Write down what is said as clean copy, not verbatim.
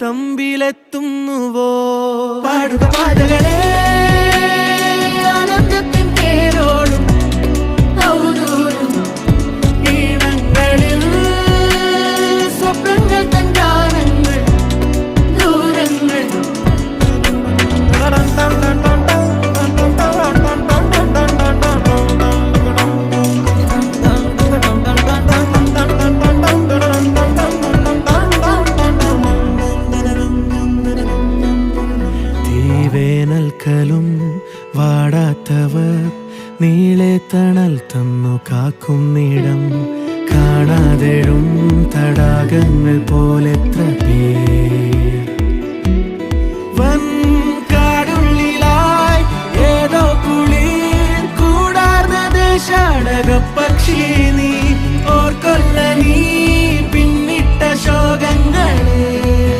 തമ്പിലെത്തുന്നുവോ പാടുക പാതകളെ ആനന്ദത്തിൻ തേരോടും ഔദൂരും ഈണങ്ങളിൽ സ്വപ്നങ്ങൾ തൻ ഗാനങ്ങൾ ദൂരങ്ങൾ വേനൽക്കലും വാടാത്തവർ നീളെ തണൽ തന്നു കാക്കുന്നിടം കാണാതെഴും തടാകങ്ങൾ പോലെത്ര പേർ